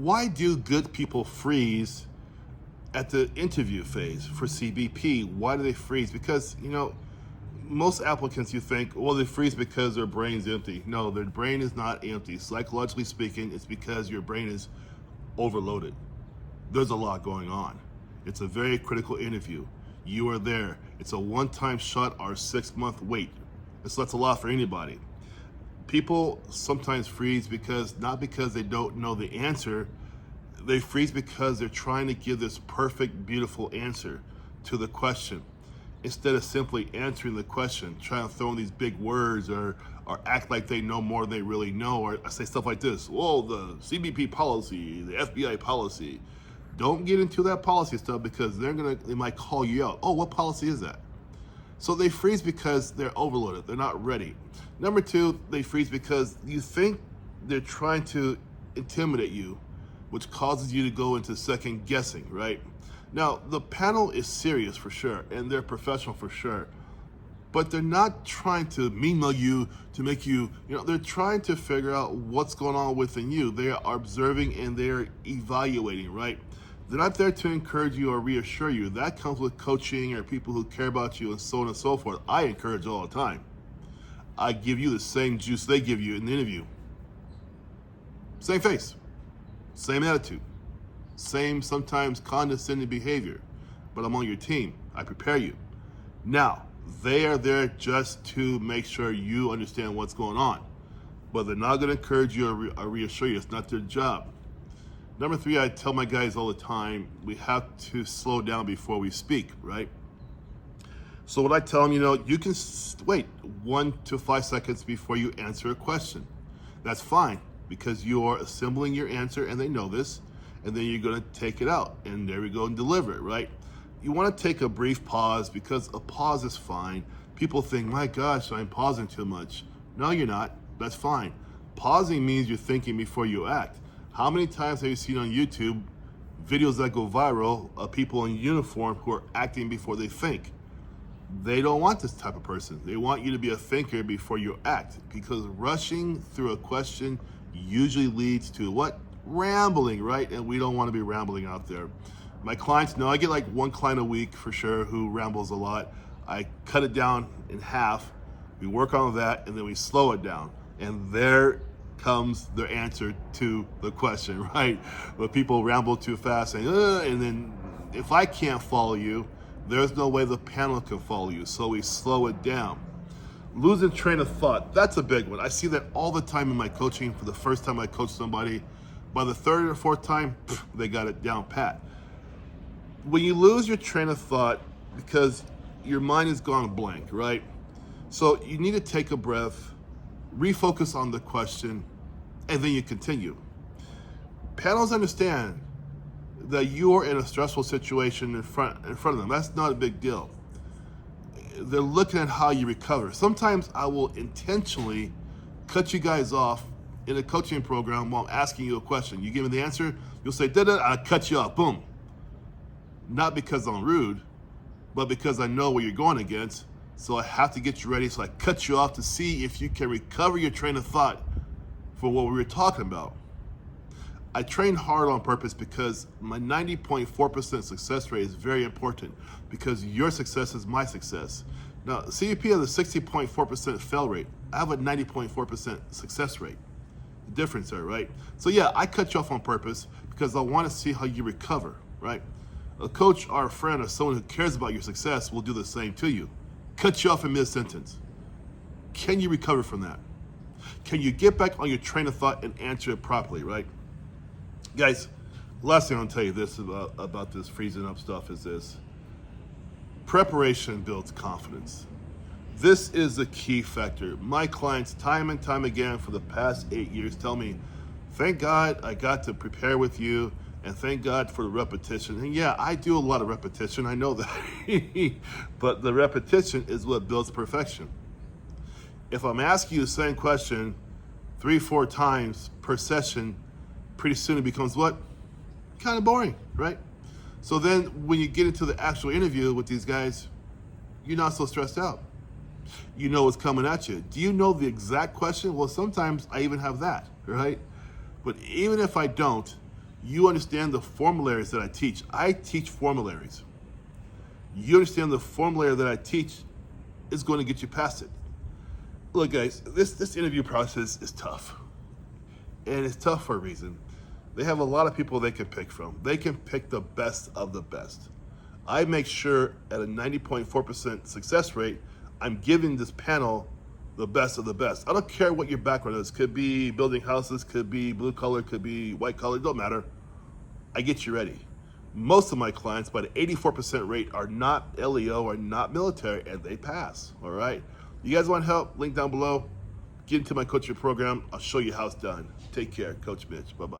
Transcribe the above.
Why do good people freeze at the interview phase for CBP? Why do they freeze? Because, most applicants, you think, well, they freeze because their brain's empty. No, their brain is not empty. Psychologically speaking, it's because your brain is overloaded. There's a lot going on. It's a very critical interview. You are there. It's a one-time shot or 6-month wait. So that's a lot for anybody. People sometimes freeze not because they don't know the answer. They freeze because they're trying to give this perfect, beautiful answer to the question, instead of simply answering the question, trying to throw in these big words or act like they know more than they really know, or say stuff like this, well, the CBP policy, the FBI policy. Don't get into that policy stuff because they might call you out. Oh, what policy is that? So they freeze because they're overloaded. They're not ready. Number two, they freeze because you think they're trying to intimidate you, which causes you to go into second guessing, right? Now, the panel is serious for sure, and they're professional for sure, but they're not trying to mean-mug you to make you, they're trying to figure out what's going on within you. They are observing and they're evaluating, right? They're not there to encourage you or reassure you. That comes with coaching or people who care about you and so on and so forth. I encourage all the time. I give you the same juice they give you in the interview. Same face, same attitude, same sometimes condescending behavior, but I'm on your team. I prepare you. Now, they are there just to make sure you understand what's going on, but they're not going to encourage you or reassure you. It's not their job. Number three, I tell my guys all the time, we have to slow down before we speak, right? So what I tell them, you can wait 1 to 5 seconds before you answer a question. That's fine, because you are assembling your answer and they know this, and then you're going to take it out and there we go and deliver it, right? You want to take a brief pause because a pause is fine. People think, my gosh, I'm pausing too much. No, you're not. That's fine. Pausing means you're thinking before you act. How many times have you seen on YouTube videos that go viral of people in uniform who are acting before they think? They don't want this type of person. They want you to be a thinker before you act, because rushing through a question usually leads to what? Rambling, right? And we don't want to be rambling out there. My clients know I get like one client a week for sure who rambles a lot. I cut it down in half. We work on that and then we slow it down. And there comes the answer to the question, right? But people ramble too fast and then if I can't follow you, there's no way the panel can follow you. So we slow it down. Losing train of thought, that's a big one. I see that all the time in my coaching. For the first time I coach somebody, by the third or fourth time, they got it down pat. When you lose your train of thought because your mind has gone blank, right? So you need to take a breath, refocus on the question, and then you continue. Panels understand that you are in a stressful situation in front of them. That's not a big deal. They're looking at how you recover. Sometimes I will intentionally cut you guys off in a coaching program while I'm asking you a question. You give me the answer, you'll say, da-da, I cut you off, boom. Not because I'm rude, but because I know what you're going against. So I have to get you ready. So I cut you off to see if you can recover your train of thought for what we were talking about. I train hard on purpose because my 90.4% success rate is very important, because your success is my success. Now, CBP has a 60.4% fail rate. I have a 90.4% success rate. The difference there, right? So yeah, I cut you off on purpose because I want to see how you recover, right? A coach or a friend or someone who cares about your success will do the same to you. Cut you off in mid-sentence. Can you recover from that? Can you get back on your train of thought and answer it properly, right? Guys, last thing I'll tell you this about this freezing up stuff is this. Preparation builds confidence. This is the key factor. My clients time and time again for the past 8 years tell me, thank God I got to prepare with you, and thank God for the repetition. And yeah, I do a lot of repetition, I know that. But the repetition is what builds perfection. If I'm asking you the same question 3-4 times per session, pretty soon it becomes what? Kind of boring, right? So then when you get into the actual interview with these guys, you're not so stressed out. You know what's coming at you. Do you know the exact question? Well, sometimes I even have that, right? But even if I don't, You understand the formularies that I teach. I teach formularies. You understand the formulary that I teach is going to get you past it. Look, guys, this interview process is tough. And it's tough for a reason. They have a lot of people they can pick from. They can pick the best of the best. I make sure at a 90.4% success rate, I'm giving this panel the best of the best. I don't care what your background is. Could be building houses, could be blue collar, could be white collar, don't matter. I get you ready. Most of my clients, by the 84% rate, are not LEO or not military, and they pass, all right? You guys want help? Link down below. Get into my coaching program. I'll show you how it's done. Take care. Coach Mitch. Bye-bye.